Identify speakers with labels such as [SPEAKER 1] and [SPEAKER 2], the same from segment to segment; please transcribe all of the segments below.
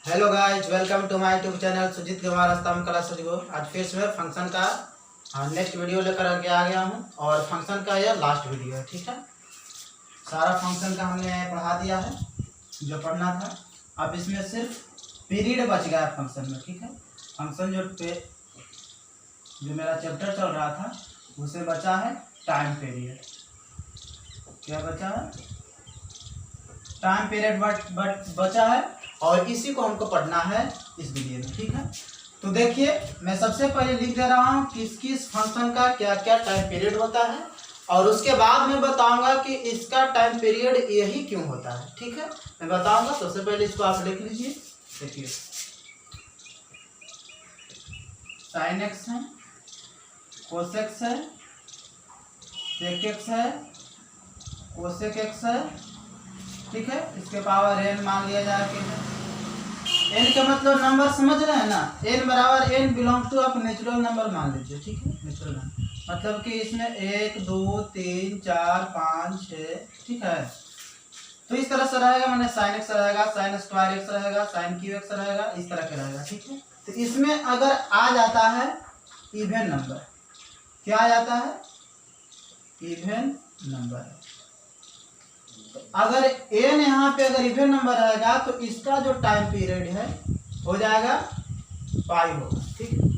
[SPEAKER 1] Hello guys, welcome to my YouTube channel Sujit Kumar Stambh class. आज फिर से फंक्शन का नेक्स्ट वीडियो लेकर के आ गया हूं और फंक्शन का यह लास्ट वीडियो है। ठीक है, सारा फंक्शन का हमने पढ़ा दिया है जो पढ़ना था। अब इसमें सिर्फ पीरियड बच गया है फंक्शन में। ठीक है, फंक्शन जो मेरा चैप्टर चल रहा था उसमें बचा है टाइम पीरियड। क्या बचा है? टाइम पीरियड बचा है और इसी को हमको पढ़ना है इस वीडियो में। ठीक है, तो देखिए मैं सबसे पहले लिख दे रहा हूँ किस किस फंक्शन का क्या क्या टाइम पीरियड होता है और उसके बाद मैं बताऊंगा कि इसका टाइम पीरियड यही क्यों होता है। ठीक है, मैं बताऊंगा। सबसे पहले इसको आप लिख लीजिए। देखिए, साइन एक्स है, कोसेक्स है, सेक एक्स है, कोसेक एक्स है। ठीक है, इसके पावर एन मान लिया जाए कि एन का मतलब नंबर समझ रहे हैं ना। एन बराबर एन बिलोंग टू आप नेचुरल नंबर मान लीजिए। ठीक है, नेचुरल नंबर मतलब कि इसमें 1 2 3 4 5 6। ठीक है, तो इस तरह से रहेगा। मैंने साइन एक्स रहेगा, साइन स्क्वायर एक्स रहेगा, साइन क्यू एक्स रहेगा, इस तरह के रहेगा। ठीक है, तो इसमें अगर आ जाता है इवन नंबर, क्या आ जाता है? Even number. अगर एन यहाँ पे अगर इवन नंबर रहेगा तो इसका जो टाइम पीरियड है हो जाएगा पाई होगा। ठीक है,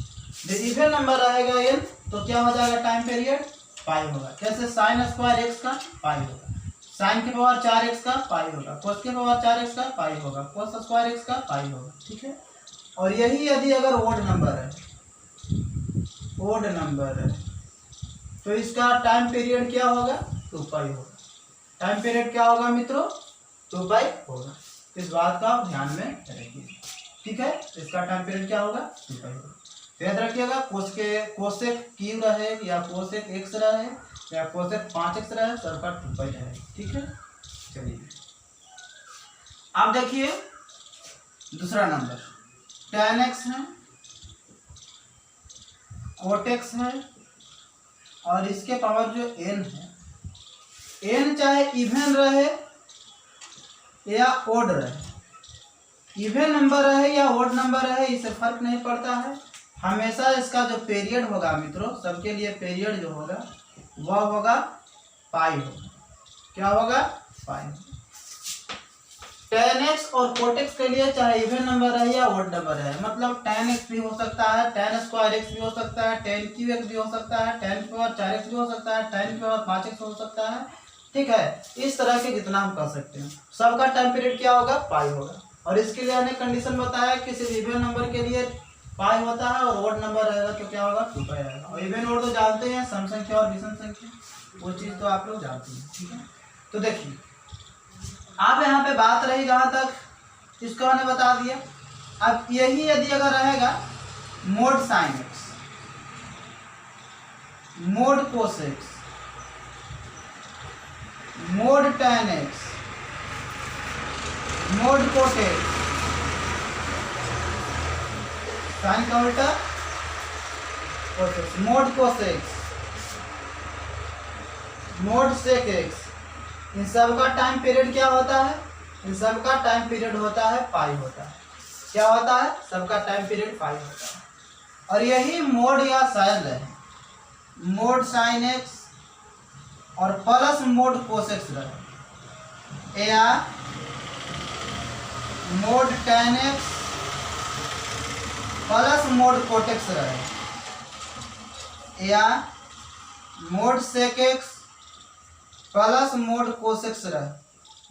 [SPEAKER 1] जब इवन नंबर रहेगा एन तो क्या हो जाएगा? टाइम पीरियड पाई होगा। जैसे साइन स्क्वायर एक्स का पाई होगा, साइन की पावर 4x का पाई होगा, कोस की पावर 4x का पाई होगा, कोस स्क्वायर एक्स का पाई होगा। ठीक है, और यही यदि अगर ओड नंबर है, ओड नंबर है तो इसका टाइम पीरियड क्या होगा? 2 पाई होगा। टाइम पीरियड क्या होगा मित्रों? 2 पाई होगा। इस बात का ध्यान में रखिए। ठीक है, इसका टाइम पीरियड क्या होगा? 2 पाई होगा। तो याद रखिएगा, कोसेक क्यू रहे या कोसेक एक्स रहे या कोसेक 5x रहे, सबका 2 पाई रहे। ठीक है, चलिए अब देखिए दूसरा नंबर tan x है, कोट x है और इसके पावर जो n है, एन चाहे इवन रहे या ओड रहे, इवन नंबर रहे या ओड नंबर रहे, इससे फर्क नहीं पड़ता है। हमेशा इसका जो पीरियड होगा मित्रों, सबके लिए पीरियड जो होगा वह होगा पाई होगा। क्या होगा? पाई। tan x और कोट x के लिए चाहे इवन नंबर रहे या ओड नंबर रहे, मतलब tan x भी हो सकता है, tan स्क्वायर x भी हो सकता है, tan क्यू एक्स भी हो सकता है, tan की पावर 4x भी हो सकता है, tan की पावर 5x हो सकता है। ठीक है, इस तरह के जितना हम कर सकते हैं, सबका टाइम पीरियड क्या होगा? पाई होगा। और इसके लिए हमने कंडीशन बताया कि सिर्फ इवन नंबर के लिए पाई होता है और ओड नंबर रहेगा तो क्या होगा? 2 पाई रहेगा। और इवन ओड तो जानते हैं, सम संख्या और विषम संख्या, वो चीज़ तो आप लोग जानते हैं। ठीक है, तो देखिए अब यहाँ पे बात रही जहाँ तक इसको हमने बता दिया। अब यही यदि अगर रहेगा mod sine x, mod cos x, mod tan x, mod cot x, sine का उल्टा cos x, mod cos x, mod sec x, इन सब का टाइम पीरियड क्या होता है? इन सब का टाइम पीरियड होता है पाई होता है। क्या होता है? सबका टाइम पीरियड पाई होता है। और यही मोड या साइन है, मोड साइन एक्स और प्लस मोड कोसेक्स रहे या mod tan x plus mod cot x रहे या mod sec x plus mod cosec x रहे,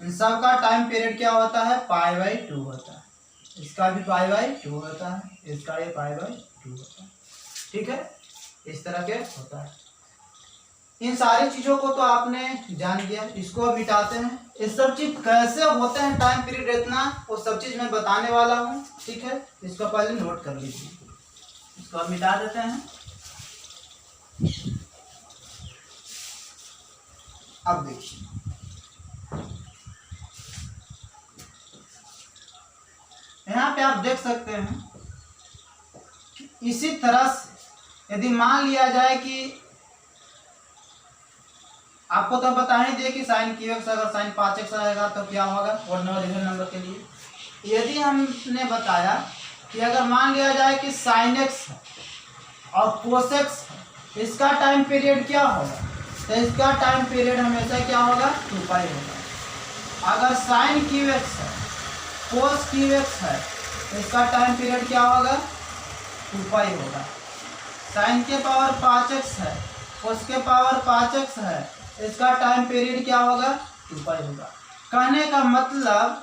[SPEAKER 1] इन सब का टाइम पीरियड क्या होता है? पाई/2 होता है। इसका भी पाई/2 होता है, इसका ये पाई/2 होता है। ठीक है, इस तरह के होता है। इन सारी चीजों को तो आपने जान लिया। इसको मिटाते हैं, ये सब चीज कैसे होते हैं, टाइम पीरियड इतना, वो सब चीज मैं बताने वाला हूँ। ठीक है, इसको पहले नोट कर लीजिए। इसको अब मिटा देते हैं। अब देखिए, यहाँ पे आप देख सकते हैं इसी तरह से यदि मान लिया जाए कि आपको तो बता ही दिए कि साइन क्यू एक्स अगर साइन 5x रहेगा तो क्या होगा? ओड नंबर इवन नंबर के लिए यदि हमने बताया कि अगर मान लिया जाए कि साइन एक्स है और कोस एक्स है, इसका टाइम पीरियड क्या होगा, तो इसका टाइम पीरियड हमेशा क्या होगा, 2 पाई होगा। अगर साइन क्यू एक्स है, कोस क्यू एक्स है, तो इसका टाइम पीरियड क्या होगा, 2 पाई होगा। साइन के पावर 5x है, कोस के पावर 5x है, इसका टाइम पीरियड क्या होगा, 2 पाई होगा। कहने का मतलब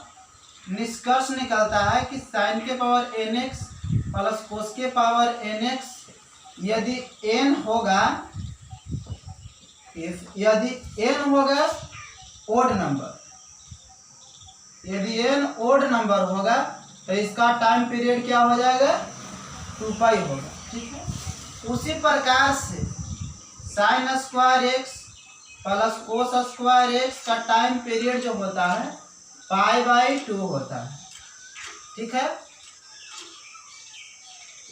[SPEAKER 1] निष्कर्ष निकलता है कि साइन के पावर nx प्लस कोस के पावर nx यदि n होगा, यदि n होगा ओड नंबर, यदि n ओड नंबर होगा तो इसका टाइम पीरियड क्या हो जाएगा, 2 पाई होगा। ठीक है, उसी प्रकार से sine square x plus cos square x का टाइम पीरियड जो होता है π/2 होता है। ठीक है,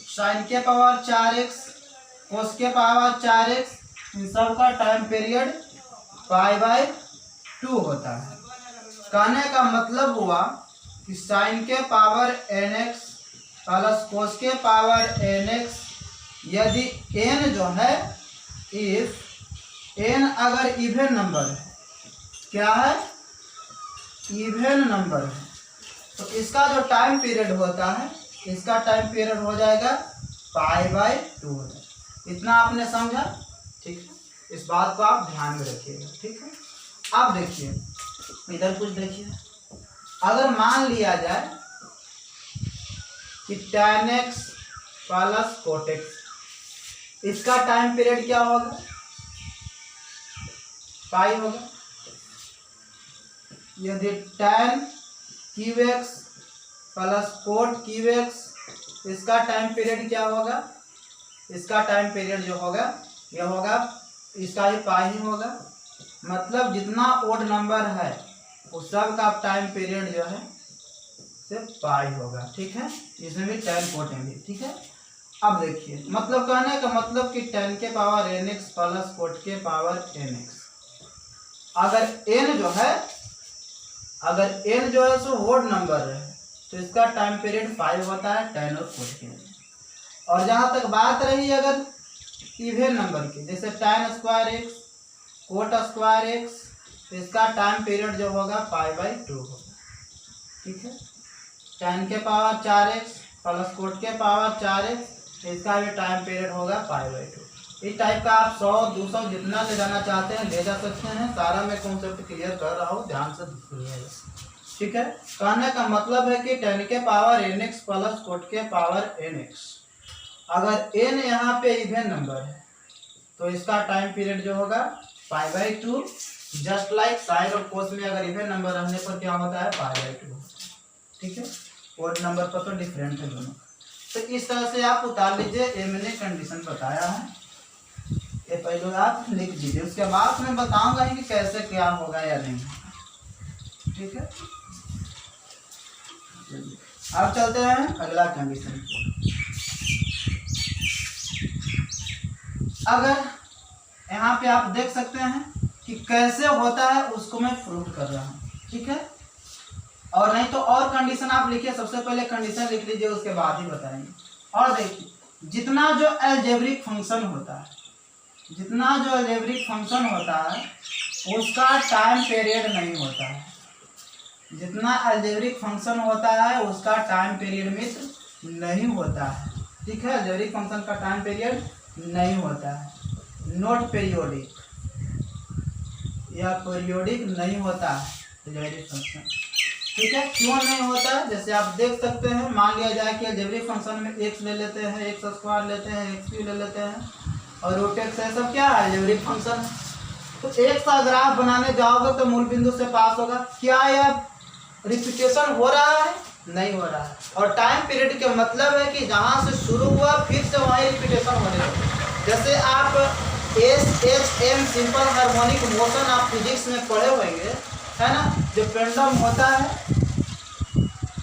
[SPEAKER 1] साइन के पावर 4x कोस के पावर 4x इन सब का टाइम पीरियड π/2 होता है। कहने का मतलब हुआ कि साइन के पावर nx प्लस कोस के पावर nx यदि n जो है, इफ n अगर इवन नंबर है, क्या है, इवन नंबर है, तो इसका जो टाइम पीरियड होता है, इसका टाइम पीरियड हो जाएगा π/2 हो जाएगा। इतना आपने समझा। ठीक है, इस बात को आप ध्यान में रखिएगा। ठीक है, अब देखिए इधर कुछ देखिए, अगर मान लिया जाए कि tan x plus cot x, इसका टाइम पीरियड क्या होगा, पाई होगा। यदि tan qx plus cot qx, इसका टाइम पीरियड क्या होगा, इसका टाइम पीरियड जो होगा यह होगा, इसका ही पाई ही होगा। मतलब जितना ओड नंबर है उस सब का टाइम पीरियड जो है सिर्फ पाई होगा। ठीक है, इसमें भी tan cot भी। ठीक है, अब देखिए मतलब कहने का मतलब कि tan के पावर nx प्लस cot के पावर nx, अगर n जो है, अगर n जो है सो ओड नंबर है तो इसका टाइम पीरियड 5 होता है tan और cot के। और जहाँ तक बात रही अगर इवन नंबर की, जैसे tan square x cot square x, तो इसका टाइम पीरियड जो होगा π/2 होगा। ठीक है, tan के पावर 4x प्लस cot के पावर 4x, इसका भी टाइम पीरियड होगा π/2। इस टाइप का आप 100 200 जितना ले जाना चाहते हैं ले जा सकते हैं। सारा मैं कॉन्सेप्ट क्लियर कर रहा हूँ, ध्यान से सुनिएगा। ठीक है, कहने का मतलब है कि tan के पावर nx प्लस cot के पावर nx, अगर n यहाँ पे इवन नंबर है तो इसका टाइम पीरियड जो होगा π/2। जस्ट लाइक साइन और कोस में अगर इवन नंबर रहने पर क्या होता है, π/2। ठीक है, ओड नंबर पर तो डिफरेंट है दोनों। तो इस तरह से आप उतार लीजिए, ये मैंने कंडीशन बताया है, ये पहले आप लिख दीजिए, उसके बाद मैं बताऊंगा कि कैसे क्या होगा या नहीं। ठीक है, अब चलते हैं अगला कंडीशन। अगर यहाँ पे आप देख सकते हैं कि कैसे होता है उसको मैं प्रूव कर रहा हूँ। ठीक है, और नहीं तो और कंडीशन आप लिखिए, सबसे पहले कंडीशन लिख लीजिए, उसके बाद ही बताएंगे। और देखिए जितना जो अलजेब्रिक फंक्शन होता है, जितना जो अलजेब्रिक फंक्शन होता है उसका टाइम पीरियड नहीं होता है। जितना अलजेब्रिक फंक्शन होता है उसका टाइम पीरियड मित्र नहीं होता है। ठीक है, अलजेब्रिक फंक्शन का टाइम पीरियड नहीं होता है, नॉट पीरियोडिक या पीरियोडिक नहीं होता है अलजेब्रिक फंक्शन। ठीक है, क्यों नहीं होता है, जैसे आप देख सकते हैं, मान लिया जाए कि अलजेब्रिक फंक्शन में x ले लेते हैं, x स्क्वायर लेते हैं, x³ ले लेते हैं और रूट x है, सब क्या है, अलजेब्रिक फंक्शन है। तो x का ग्राफ बनाने जाओगे तो मूल बिंदु से पास होगा। क्या यह रिपीटेशन हो रहा है, नहीं हो रहा है। और टाइम पीरियड के मतलब है कि जहाँ से शुरू हुआ फिर से वहीं रिपीटेशन होने लगे। जैसे आप SHM सिंपल हार्मोनिक मोशन आप फिजिक्स में पढ़े होंगे, है ना, जो पेंडुलम होता है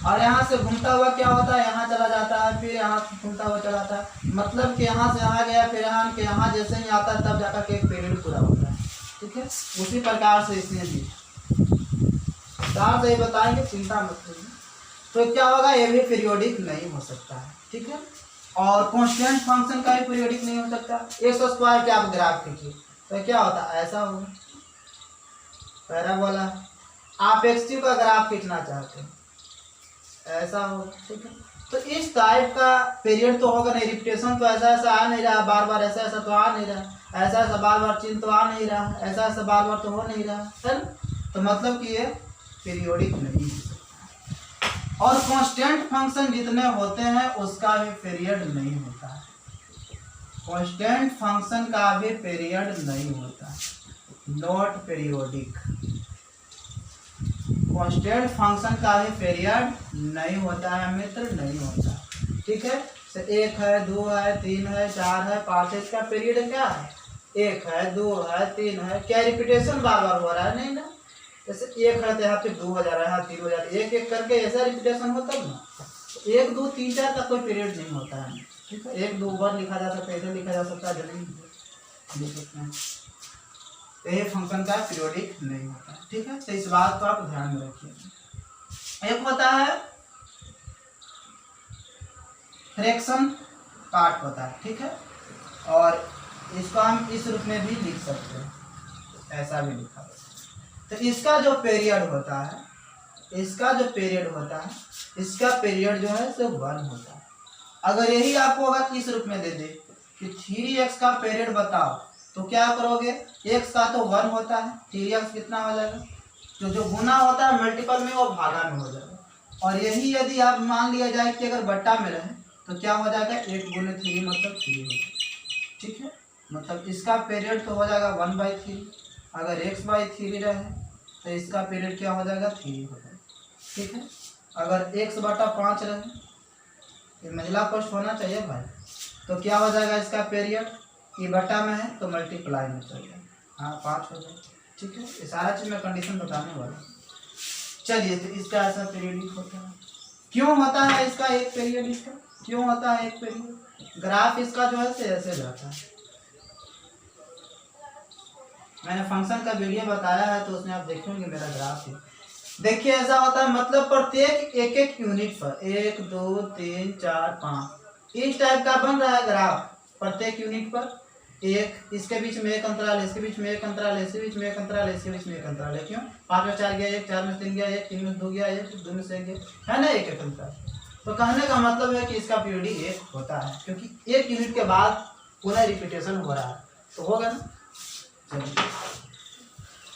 [SPEAKER 1] और यहाँ से घूमता हुआ क्या होता है, यहाँ चला जाता है, फिर यहाँ से घूमता हुआ चला जाता है। मतलब कि यहाँ से यहाँ गया, फिर यहाँ के यहाँ जैसे ही आता है तब जाकर के एक पीरियड पूरा होता है। ठीक है, उसी प्रकार से इसमें भी साथ ही बताएंगे, चिंता मत करिए। तो क्या होगा, ये भी पीरियोडिक नहीं हो सकता है, ठीक है। और कांस्टेंट फंक्शन का भी पीरियोडिक नहीं हो सकता। x² के आप ग्राफ खींचिए तो क्या होता है, ऐसा होगा पैराबोला। आप x3 का ग्राफ खींचना चाहते हैं, ऐसा होगा, ठीक है। तो इस टाइप का पीरियड तो होगा नहीं, रिपीटेशन तो ऐसा ऐसा आ नहीं रहा, बार बार ऐसा ऐसा तो आ नहीं रहा, ऐसा ऐसा बार बार चिन्ह तो आ नहीं रहा, ऐसा ऐसा बार बार तो हो नहीं रहा है ना। तो मतलब कि ये पीरियोडिक नहीं है। और कांस्टेंट फंक्शन जितने होते हैं उसका भी पीरियड नहीं होता है, कांस्टेंट फंक्शन का भी पीरियड नहीं होता, नॉट पीरियोडिक। कांस्टेंट फंक्शन का भी पीरियड नहीं होता है मित्र, नहीं होता, ठीक है। तो 1 है, 2 है, 3 है, 4 है, 5 है, इसका पीरियड क्या है, 1 है, 2 है, 3 है। क्या रिपीटेशन बार बार हो रहा है, नहीं ना। जैसे 1 है तो यहाँ पे 2 हो जा रहा है, यहाँ 3 हो जा रहा है, एक एक करके ऐसा रिपीटेशन होता है ना। 1 2 3 4 का कोई पीरियड नहीं होता है, ठीक है। 1 2 बार लिखा जा सकता है, ऐसे लिखा जा सकता है, जल्दी लिख सकते हैं। ये फंक्शन का पीरियोडिक नहीं होता, ठीक है। तो इस बात को आप ध्यान में रखिए। एक होता है फ्रैक्शन पार्ट होता है, ठीक है। और इसको हम इस रूप में भी लिख सकते हैं, ऐसा भी लिखा है। तो इसका जो पीरियड होता है, इसका जो पीरियड होता है, इसका पीरियड जो है सो 1 होता है। अगर यही आपको अगर इस रूप में दे दे कि 3x का पीरियड बताओ, तो क्या करोगे, x का तो 1 होता है, 3x कितना हो जाएगा, जो गुना होता है मल्टीपल में वो भागा में हो जाएगा। और यही यदि आप मान लिया जाए कि अगर बट्टा में रहे तो क्या हो जाएगा, 1 × 3 मतलब 3 हो जाएगा, ठीक है। मतलब इसका पीरियड तो हो जाएगा 1/3। अगर x/3 रहे तो इसका पीरियड क्या हो जाएगा, 3 हो जाएगा, ठीक है। अगर x/5 रहे, ये महिला पोस्ट होना चाहिए भाई, तो क्या हो जाएगा इसका पीरियड, ये बटा में है तो मल्टीप्लाई में चल जाए, हाँ 5 हो जाए, ठीक है। ये सारा चीज़ मैं कंडीशन बताने वाला। चलिए, तो इसका ऐसा पीरियडिक होता है। क्यों होता है इसका एक पीरियड, इसका क्यों होता है एक पीरियड, ग्राफ इसका जो है ऐसे जाता है। मैंने फंक्शन का वीडियो बताया है तो उसमें आप देखेंगे मेरा ग्राफ ही। देखिए ऐसा होता है, मतलब प्रत्येक एक एक यूनिट पर 1 2 3 4 5 इस टाइप का बन रहा है ग्राफ। प्रत्येक यूनिट पर एक, इसके बीच में एक अंतराल, इसके बीच में एक अंतराल, इसके बीच में एक अंतराल, इसके बीच में एक अंतराल है। क्यों, 5 में 4 गया 1, 4 में 3 गया 1, 3 में 2 गया 1, 2 में 1 गया, है ना, एक एक अंतराल। तो कहने का मतलब है कि इसका पीरियड 1 होता है, क्योंकि एक यूनिट के बाद पुनः रिपीटेशन हो रहा है, तो होगा ना। चलिए,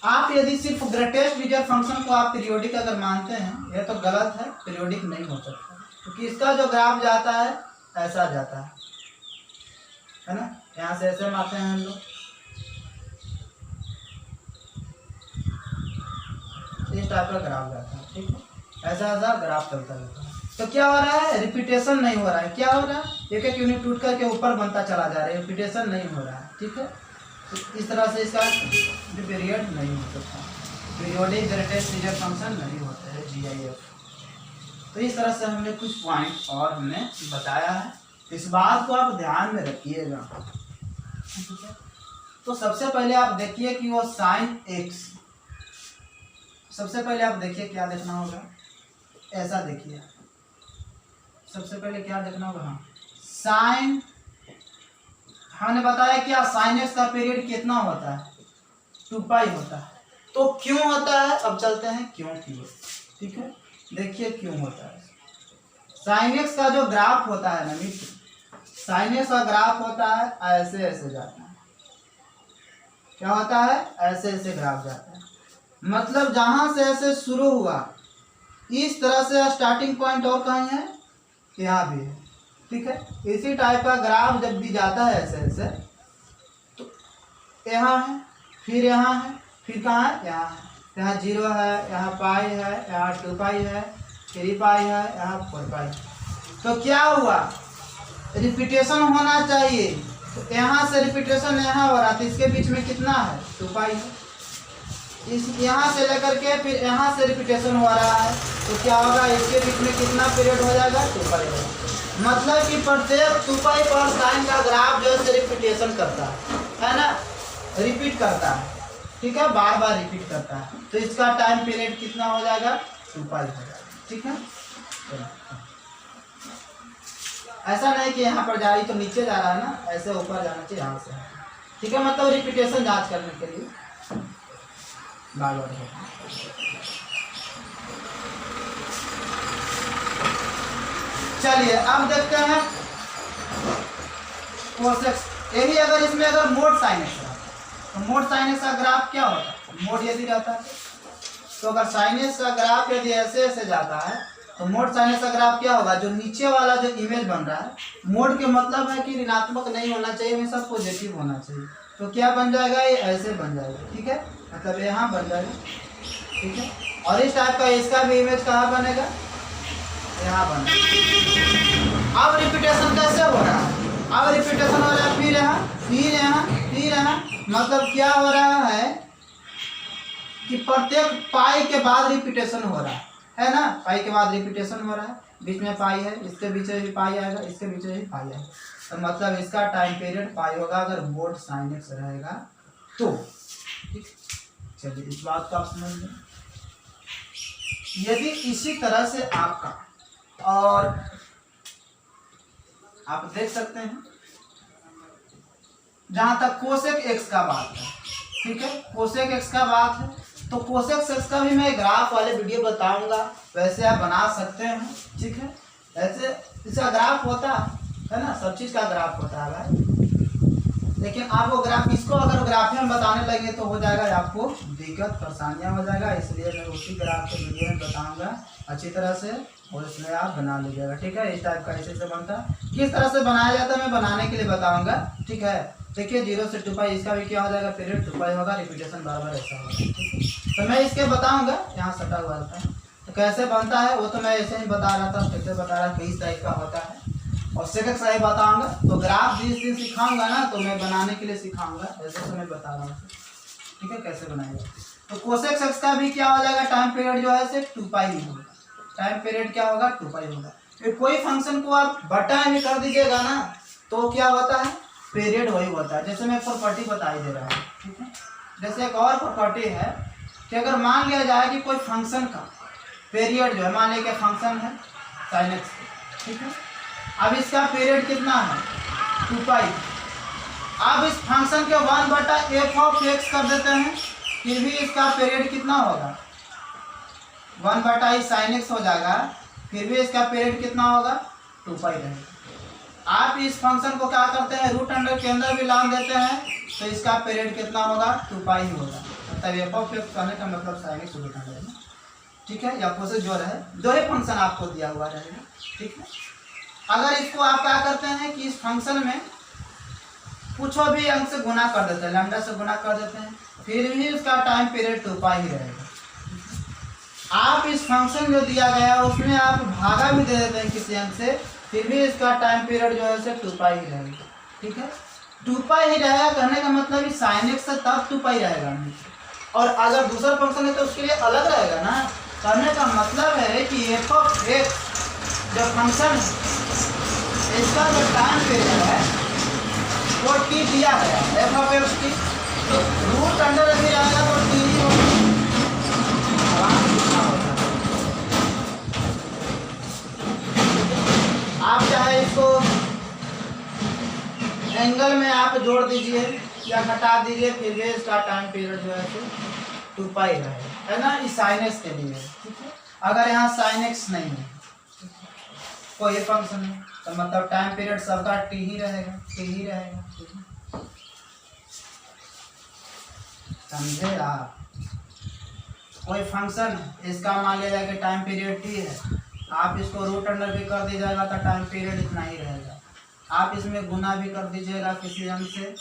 [SPEAKER 1] आप यदि सिर्फ ग्रेटेस्ट डिजिट फंक्शन को आप पीरियोडिक अगर मानते हैं, यह तो गलत है, पीरियोडिक नहीं हो सकता, क्योंकि इसका जो ग्राफ जाता है ऐसा जाता है ना। यहाँ से ऐसे मारते हैं हम लोग, इस टाइप का ग्राफ जाता है, ठीक है। ऐसा ऐसा ग्राफ चलता रहता है। तो क्या हो रहा है, रिपीटेशन नहीं हो रहा है। क्या हो रहा है, एक एक यूनिट टूट करके ऊपर बनता चला जा रहा है, रिपीटेशन नहीं हो रहा है, ठीक है। तो इस तरह से इसका पीरियड नहीं हो सकता, पीरियोडिक ग्रेटेस्ट डिजिट फंक्शन नहीं होता है, GIF। तो इस तरह से हमने कुछ पॉइंट और हमने बताया है, इस बात को आप ध्यान में रखिएगा। तो सबसे पहले आप देखिए कि वो साइन x, सबसे पहले आप देखिए क्या देखना होगा, ऐसा देखिए, सबसे पहले क्या देखना होगा, हाँ साइन, हमने बताया क्या साइन x का पीरियड कितना होता है, 2π होता है। तो क्यों होता है, अब चलते हैं क्यों की ओर, ठीक है। देखिए क्यों होता है, साइन x का जो ग्राफ होता है ना मित्र, साइन x का ग्राफ होता है ऐसे ऐसे जाता है, क्या होता है, ऐसे ऐसे ग्राफ जाता है। मतलब जहां से ऐसे शुरू हुआ इस तरह से स्टार्टिंग पॉइंट और कहीं है, यहाँ भी है, ठीक है। इसी टाइप का ग्राफ जब भी जाता है ऐसे ऐसे, तो यहाँ है, फिर यहाँ है, फिर कहाँ है, यहाँ है, यहाँ 0 है, यहाँ पाई है, यहाँ 2π है, 3π है, यहाँ 4π। तो क्या हुआ, रिपीटेशन होना चाहिए, तो यहाँ से रिपीटेशन यहाँ हो रहा था, इसके बीच में कितना है, 2π है। इस यहाँ से लेकर के फिर यहाँ से रिपीटेशन हो रहा है, तो क्या होगा, इसके बीच में कितना पीरियड हो जाएगा, 2π होगा। मतलब कि प्रत्येक 2π पर साइन का ग्राफ जो है रिपीटेशन करता है ना, रिपीट करता है, ठीक है, बार बार रिपीट करता है। तो इसका टाइम पीरियड कितना हो जाएगा, 2π हो जाएगा, ठीक है। ऐसा नहीं कि यहाँ पर जा रही तो नीचे जा रहा है ना, ऐसे ऊपर जाना चाहिए यहाँ से, ठीक है। मतलब रिपीटेशन जांच करने के लिए बार बार है। चलिए अब देखते हैं कोसेक्स। यही अगर इसमें अगर मोड साइनेक्स रहता तो मोड साइनेक्स का ग्राफ क्या होता है, मोड यदि रहता है तो अगर साइनेक्स का ग्राफ यदि ऐसे ऐसे जाता है तो मोड साइनेक्स का ग्राफ क्या होगा, जो नीचे वाला जो इमेज बन रहा है, मोड के मतलब है कि ऋणात्मक नहीं होना चाहिए, हमेशा पॉजिटिव होना चाहिए। तो क्या बन जाएगा, ये ऐसे बन जाएगा, ठीक है, मतलब यहाँ बन जाएगा, ठीक है। और इस टाइप का इसका भी इमेज कहाँ बनेगा, यहाँ बनेगा। अब रिपीटेशन कैसे हो रहा है, अब रिपीटेशन हो रहा है फिर यहाँ फिर यहाँ फिर यहाँ, मतलब क्या हो रहा है कि प्रत्येक पाई के बाद रिपीटेशन हो रहा है ना, पाई के बाद रिपीटेशन हो रहा है, बीच में पाई है, इसके बीच में भी पाई आएगा, इसके बीच में भी पाई आएगा, तो मतलब इसका टाइम पीरियड पाई होगा अगर मोड साइनेक्स रहेगा तो, ठीक। चलिए इस बात को आप समझ लें। यदि इसी तरह से आपका, और आप देख सकते हैं जहां तक कोसेक एक्स का बात है, ठीक है, कोसेक एक्स का बात है, तो कोसेक एक्स का भी मैं ग्राफ वाले वीडियो बताऊंगा, वैसे आप बना सकते हैं, ठीक है। ऐसे इसका ग्राफ होता है ना, सब चीज का ग्राफ होता है भाई, लेकिन आप वो ग्राफ, इसको अगर ग्राफ में बताने लगे तो हो जाएगा आपको दिक्कत परेशानियां हो जाएगा, इसलिए मैं उसी ग्राफ के वीडियो में बताऊंगा अच्छी तरह से, और इसमें आप बना लीजिएगा, ठीक है। इस टाइप का ऐसे से बनता है, किस तरह से बनाया जाता है मैं बनाने के लिए बताऊंगा, ठीक है। देखिए 0 से 2 पाई, इसका भी क्या हो जाएगा, पीरियड 2 पाई होगा, रिपीटेशन बार बार ऐसा होगा, ठीक है। तो मैं इसके बताऊंगा, यहाँ सटा हुआ था, तो कैसे बनता है वो तो मैं ऐसे ही बता रहा था, कैसे बता रहा किस टाइप का होता है, और सेकंड सही बताऊंगा। तो ग्राफ जिस दिन सिखाऊंगा ना, तो मैं बनाने के लिए सिखाऊंगा, ऐसे मैं बता रहा हूँ, ठीक है, कैसे बनाएगा। तो कोसेक एक्स का भी क्या हो जाएगा, टाइम पीरियड जो है सिर्फ 2 पाई ही होगा, टाइम पीरियड क्या होगा, 2 पाई होगा। फिर कोई फंक्शन को आप बटा में कर दीजिएगा ना, तो क्या होता है, पीरियड वही होता है। जैसे मैं प्रॉपर्टी बताई दे रहा हूँ, ठीक है। जैसे एक और प्रॉपर्टी है कि अगर मान लिया जाए कि कोई फंक्शन का पीरियड जो है, मान लिया फंक्शन है साइन एक्स, ठीक है, अब इसका पीरियड कितना है, 2 पाई। अब इस फंक्शन के 1/f ऑफ x कर देते हैं, फिर भी इसका पीरियड कितना होगा, 1/i साइन एक्स हो जाएगा, फिर भी इसका पीरियड कितना होगा, 2 पाई रहेगा। आप इस फंक्शन को क्या करते हैं, रूट अंडर के अंदर भी लान देते हैं, तो इसका पीरियड कितना होगा, 2 पाई ही होगा। मतलब एफ ऑफ एक्स करने का मतलब साइन एक्स रूट अंडर है, ठीक है। या प्रोसेस जो है, दो ही फंक्शन आपको दिया हुआ रहेगा, ठीक है। अगर इसको आप क्या करते हैं कि इस फंक्शन में कुछ भी अंक से गुना कर देते हैं, लैम्डा से गुना कर देते हैं, फिर भी इसका टाइम पीरियड 2 पाई ही रहेगा। आप इस फंक्शन जो दिया गया उसमें आप भागा भी दे देते हैं किसी अंक से, फिर भी इसका टाइम पीरियड जो है सिर्फ 2 पाई ही रहेगा, ठीक है। 2 पाई ही रहेगा कहने का मतलब साइन एक्स से तब 2 पाई रहेगा, और अगर दूसरा फंक्शन है तो उसके लिए अलग रहेगा ना। कहने का मतलब है कि एफ ऑफ एक्स जो फंक्शन है, इसका जो टाइम पीरियड है वो टी दिया गया है, एफ ऑफ एक्स की, तो रूट अंडर अभी रहेगा तो टी ही होगा। आप चाहे इसको एंगल में आप जोड़ दीजिए या घटा दीजिए, फिर भी इसका टाइम पीरियड जो है 2 पाई रहेगा, है ना, इस साइन एक्स के लिए, ठीक है। अगर यहाँ साइन एक्स नहीं है, कोई फंक्शन है, तो मतलब टाइम पीरियड सबका टी ही रहेगा, टी ही रहेगा, ठीक है। समझे आप, कोई फंक्शन है, इसका मान लिया जाए कि टाइम पीरियड टी है, आप इसको रूट अंडर भी कर दीजिएगा तो टाइम पीरियड इतना ही रहेगा। आप इसमें गुना भी कर दीजिएगा किसी अंक से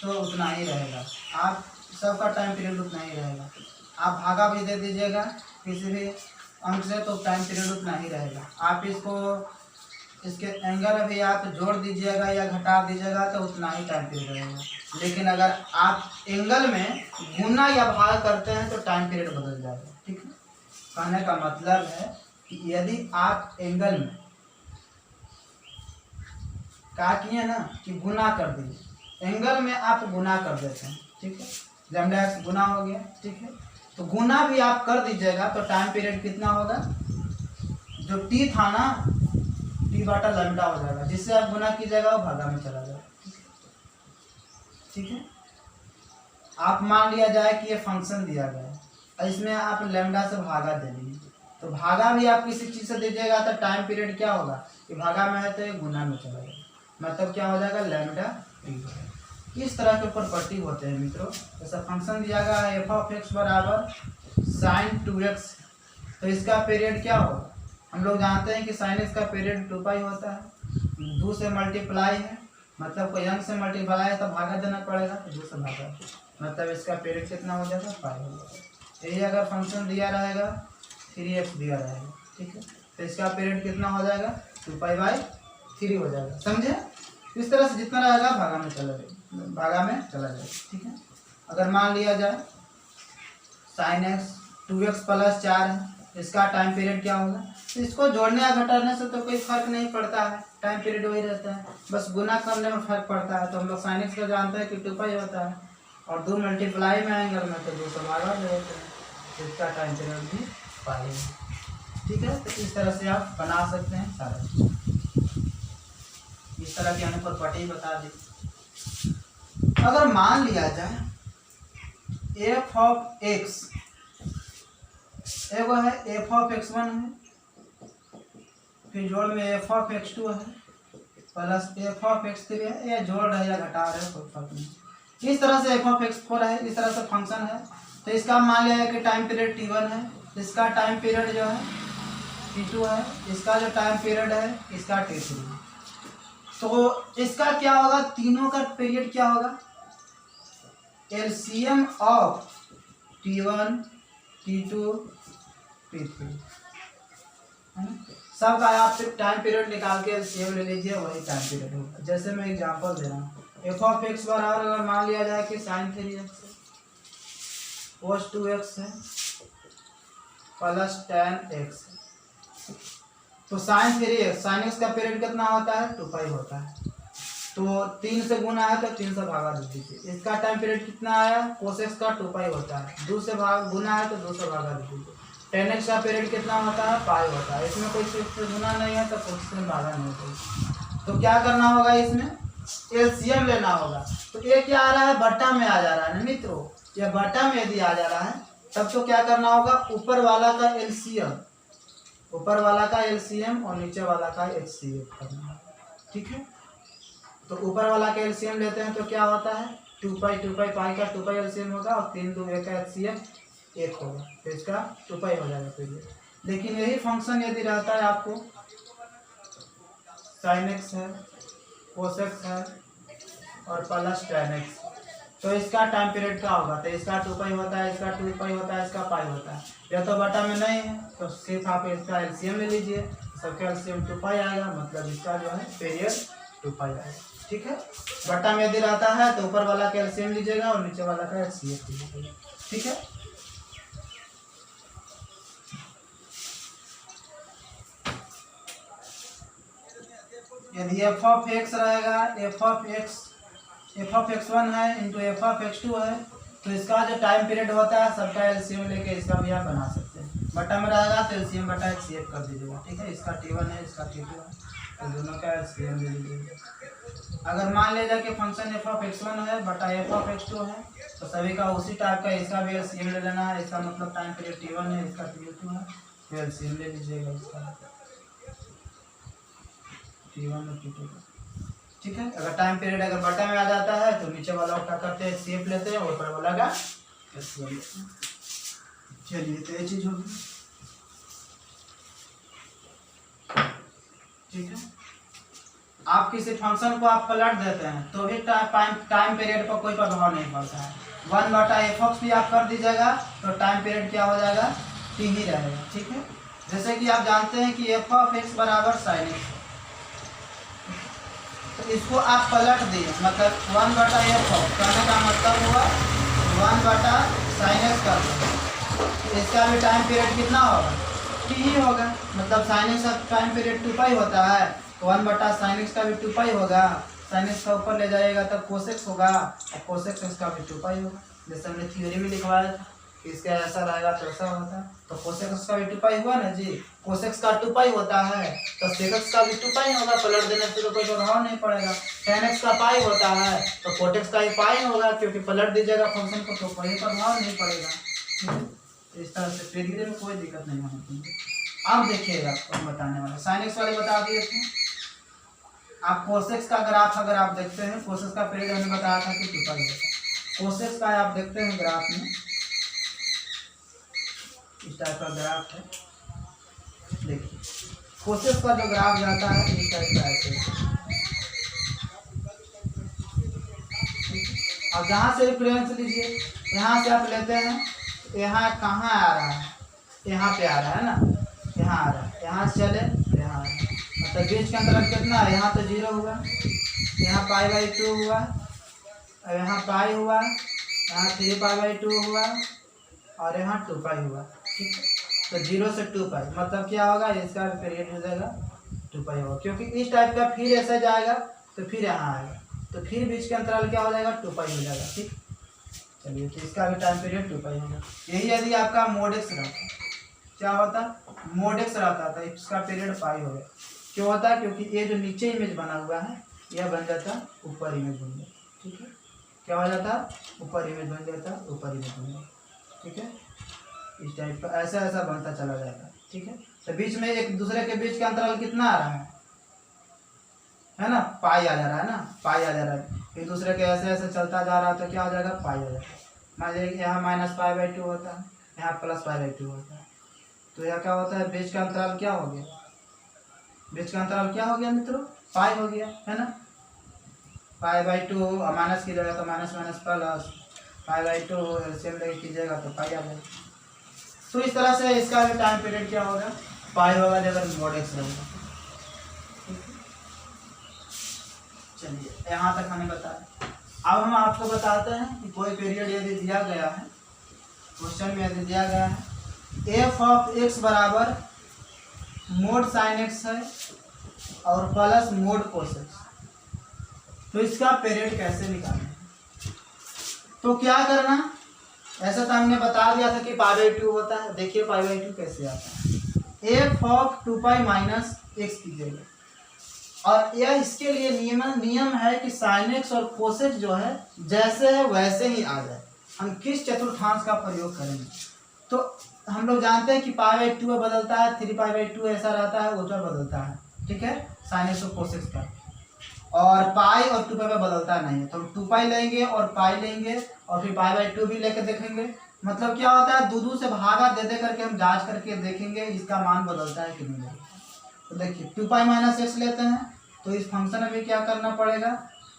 [SPEAKER 1] तो उतना ही रहेगा, आप सबका टाइम पीरियड उतना ही रहेगा। आप भागा भी दे दीजिएगा किसी भी अंक से तो टाइम पीरियड उतना ही रहेगा। आप इसको इसके एंगल भी आप जोड़ दीजिएगा या घटा दीजिएगा तो उतना ही टाइम पीरियड रहेगा। लेकिन अगर आप एंगल में गुना या भाग करते हैं तो टाइम पीरियड बदल जाएगा, ठीक है। कहने का मतलब है कि यदि आप एंगल में क्या किए ना कि गुना कर दीजिए, एंगल में आप गुना कर देते हैं, ठीक है, लैम्डा एक्स गुना हो गया, ठीक है, तो गुना भी आप कर दीजिएगा तो टाइम पीरियड कितना होगा, जो टी था ना, टी बटा लैम्डा हो जाएगा, जिससे आप गुना कीजिएगा वो भागा में चला जाएगा। ठीक है, आप मान लिया जाए कि ये फंक्शन दिया गया है और इसमें आप लैम्डा से भागा दे दीजिए, तो भागा भी आप किसी चीज़ से दीजिएगा तो टाइम पीरियड क्या होगा, कि भागा में है तो ये गुना में चला जाएगा, मतलब क्या हो जाएगा, लैम्डा टी। इस तरह के प्रॉपर्टी होते हैं मित्रों। जैसा फंक्शन दिया गया है एफ ऑफ एक्स बराबर साइन 2x, तो इसका पीरियड क्या होगा, हम लोग जानते हैं कि साइन एक्स का पीरियड 2 पाई होता है, 2 से मल्टीप्लाई है, मतलब कोई अंक से मल्टीप्लाई है तो भागा देना पड़ेगा, तो 2 से भागा, मतलब इसका पीरियड कितना हो जाएगा, पाई हो जाएगा। यही अगर फंक्शन दिया रहेगा 3x दिया रहेगा, ठीक है, तो इसका पीरियड कितना हो जाएगा, 2 पाई/3 हो जाएगा। समझे, इस तरह से जितना रहेगा भागा में चला जाएगा। ठीक है, अगर मान लिया जाए साइन एक्स 2x + 4 है, इसका टाइम पीरियड क्या होगा, तो इसको जोड़ने या घटाने से तो कोई फर्क नहीं पड़ता है, टाइम पीरियड वही रहता है, बस गुना करने में फर्क पड़ता है। तो हम लोग साइन एक्स का जानते हैं कि 2 पाई होता है, और 2 मल्टीप्लाई में आएंगे में तो 2 से भागा देते हैं, तो इसका टाइम पीरियड भी पाई है। ठीक है, तो इस तरह से आप बना सकते हैं सारा, इस तरह की हमें प्रॉपर्टी बता दी। अगर मान लिया जाए एफ ऑफ एक्स, एगो है एफ ऑफ x1 है, फिर जोड़ में एफ ऑफ x2 है प्लस एफ ऑफ x3 है, या जोड़ रहे या घटा रहे कोई फर्क नहीं। इस तरह से एफ ऑफ x4 है, इस तरह से फंक्शन है, तो इसका मान लिया है कि टाइम पीरियड t1 है, इसका टाइम पीरियड जो है t2 है, इसका जो टाइम पीरियड है इसका t3 है। तो इसका क्या होगा, तीनों का पीरियड क्या होगा, LCM of t1 t2 t3, सबका आप सिर्फ टाइम पीरियड निकाल के एलसीएम ले लीजिए, वही टाइम पीरियड होगा। जैसे मैं एग्जांपल दे रहा हूँ, एफ ऑफ एक्स बराबर अगर मान लिया जाए कि साइन 3x है, कोस 2x है प्लस tan x है, तो साइन 3x, साइन एक्स का पीरियड कितना होता है, 2 पाई होता है, तो 3 से गुना है तो 3 से भागा दे दीजिए। इसका टाइम पीरियड कितना आया, कोस एक्स का 2 पाई होता है, 2 से भाग गुना है तो 2 से भागा दे दीजिए। tan x का पीरियड कितना होता है, पाई होता है, इसमें कोई से गुना नहीं है तो कोई से भागा नहीं होता। तो क्या करना होगा, इसमें एलसीएम लेना होगा। तो ये क्या आ रहा है, बट्टा में आ जा रहा है ना मित्रों, ये बट्टा में यदि आ जा रहा है तब तो क्या करना होगा, ऊपर वाला का एलसीएम, ऊपर वाला का एलसीएम और नीचे वाला का एचसीएफ करना है। ठीक है, तो ऊपर वाला का एलसीएम लेते हैं तो क्या होता है, 2 पाई पाई का 2 पाई एलसीएम होगा और 3 2 1 का एचसीएफ 1 होगा, तो इसका 2 पाई हो जाएगा पीरियड। लेकिन यही फंक्शन यदि रहता है आपको साइन एक्स है, कोस एक्स है और प्लस tan x, तो इसका टाइम पीरियड क्या होगा, तो इसका 2 पाई होता है, इसका 2 पाई होता है, इसका पाई होता है। यह तो बटा में नहीं है तो सिर्फ आप इसका एलसीएम ले लीजिए, सबका एलसीएम 2 पाई आएगा, मतलब इसका जो है पीरियड 2 पाई आएगा। ठीक है, बटा में यदि रहता है तो ऊपर वाला का एलसीएम लीजिएगा और नीचे वाला का एचसीएफ लीजिएगा। ठीक है, यदि एफ ऑफ एक्स रहेगा, एफ ऑफ x1 है इंटू एफ ऑफ x2 है, तो इसका जो टाइम पीरियड होता है सबका एलसीएम लेके इसका भी आप बना सकते हैं। बटा में रहेगा तो एलसीएम बटा एचसीएफ कर दीजिएगा। ठीक है, इसका t1 है, इसका t2 है, तो दोनों का एलसीएम ले लीजिएगा। अगर मान लीजिए कि फंक्शन एफ ऑफ x1 है बटा एफ ऑफ x2 है, तो सभी का उसी टाइप का इसका भी एलसीएम ले लेना है। इसका मतलब टाइम पीरियड t1 है, इसका t2 है, तो एलसीएम ले लीजिएगा इसका t1 और t2 का। ठीक है, अगर टाइम पीरियड अगर बटा में आ जाता है तो नीचे वाला क्या करते हैं, सेफ लेते हैं, ऊपर वाला का एलसीएम लेते हैं। चलिए, तो ये चीज होगी। ठीक है, आप किसी फंक्शन को आप पलट देते हैं तो भी टाइम पीरियड पर कोई प्रभाव नहीं पड़ता है। 1 बटा एफ ऑफ भी आप कर दीजिएगा तो टाइम पीरियड क्या हो जाएगा, t ही रहेगा। ठीक है, जैसे कि आप जानते हैं कि एफ ऑफ एक्स बराबर साइन एक्स, तो इसको आप पलट दिए, मतलब 1 बटा एफ ऑफ करने का मतलब हुआ 1 बटा साइन एक्स कर दो, इसका भी टाइम पीरियड कितना होगा, t ही होगा, मतलब साइन एक्स का टाइम पीरियड 2 पाई होता है, 1 बटा साइन एक्स का भी 2 पाई होगा, साइन एक्स का ऊपर ले जाएगा तब कोस एक्स होगा और कोस एक्स का भी 2 पाई होगा, जैसे हमने थ्योरी में लिखवाया था। इसका ऐसा रहेगा तो ऐसा होता है। तो कोसेक्स का भी 2 पाई हुआ ना जी, कोसेक्स का 2 पाई होता है तो सेकक्स का भी 2 पाई होगा, पलट देने से तो कोई प्रभाव नहीं पड़ेगा। tan x का पाई होता है तो कोटेक्स का भी पाई होगा, क्योंकि पलट दीजिएगा फंक्शन को तो कोई प्रभाव नहीं पड़ेगा। ठीक है, तो इस तरह से पेरीग्रे में कोई दिक्कत नहीं होनी चाहिए। अब देखिएगा हम बताने वाले sin x वाले बता दिए थे। आप कोसेक्स का ग्राफ अगर आप देखते हैं, कोसेक्स का पीरियड हमने बताया था कि 2 पाई होता है। कोसेक्स का आप देखते हैं ग्राफ में इस टाइप का ग्राफ है, देखिए कोसेक्स का जो ग्राफ जाता है इस टाइप का ऐसे। अब जहाँ से रेफरेंस लीजिए, यहाँ से आप लेते हैं, यहाँ कहाँ आ रहा है, यहाँ पे आ रहा है ना, यहाँ आ रहा है, यहाँ से चले यहाँ आ रहा है, मतलब बीच का अंतर कितना है, यहाँ तो 0 हुआ, यहाँ π/2 हुआ, और यहाँ पाई हुआ, यहाँ 3π/2 हुआ, और यहाँ 2 पाई हुआ। ठीक है, तो 0 से 2 पाई मतलब क्या होगा, इसका पीरियड हो जाएगा 2 पाई होगा, क्योंकि इस टाइप का फिर ऐसा जाएगा तो फिर यहाँ आएगा, तो फिर बीच के अंतराल क्या हो जाएगा, 2 पाई हो जाएगा। ठीक, चलिए तो इसका भी टाइम पीरियड 2 पाई होगा। यही यदि आपका मोड एक्स रहता, क्या होता, मोड एक्स रहता था, इसका पीरियड पाई हो गया। क्यों होता है, क्योंकि ये जो नीचे इमेज बना हुआ है यह बन जाता ऊपर इमेज बन जाता। ठीक है, क्या हो जाता, ऊपर इमेज बन जाता, ऊपर इमेज बन जाता। ठीक है, इस टाइप का ऐसा ऐसा बनता चला जाएगा। ठीक है, तो बीच में एक दूसरे के बीच का अंतराल कितना आ रहा है ना, पाई आ जा रहा है ना, पाई आ जा रहा है, एक दूसरे के ऐसे ऐसे चलता जा रहा है तो क्या हो जाएगा, पाई हो जाएगा। मान लीजिए यहाँ -π/2 होता है, यहाँ +π/2 होता है, तो यह क्या होता है, बीच का अंतराल क्या हो गया, बीच का अंतराल क्या हो गया मित्रों, पाई हो गया है ना। π/2 माइनस कीजिएगा तो माइनस माइनस प्लस, π/2 एलसीएम लेके कीजिएगा तो पाई आ जाएगा। तो इस तरह से इसका भी टाइम पीरियड क्या होगा, पाई होगा अगर मोड एक्स रहेगा। चलिए यहाँ तक हमें बताया। अब हम आपको बताते हैं कि कोई पीरियड यदि दिया गया है, क्वेश्चन में यदि दिया गया है एफ ऑफ एक्स बराबर मोड साइन एक्स है और प्लस मोड कोस एक्स, तो इसका पीरियड कैसे निकालना है। तो क्या करना, ऐसा तो हमने बता दिया था कि π/2 होता है। देखिए π/2 कैसे आता है, F of 2 pi minus x कीजिएगा, और यह इसके लिए नियम है कि साइन एक्स और कोसेक्स जो है जैसे है वैसे ही आ जाए। हम किस चतुर्थांश का प्रयोग करेंगे, तो हम लोग जानते हैं कि π/2 बदलता है, 3π/2 ऐसा रहता है, उधर बदलता है। ठीक है, साइन एक्स और कोसेक्स का, और पाई और 2 पाई में बदलता नहीं है, तो 2 पाई लेंगे और पाई लेंगे और फिर π/2 भी लेकर देखेंगे। मतलब क्या होता है, दो से भागा दे दे करके हम जांच करके देखेंगे इसका मान बदलता है कि नहीं बदलता। तो देखिए 2 पाई माइनस एक्स लेते हैं, तो इस फंक्शन में भी क्या करना पड़ेगा,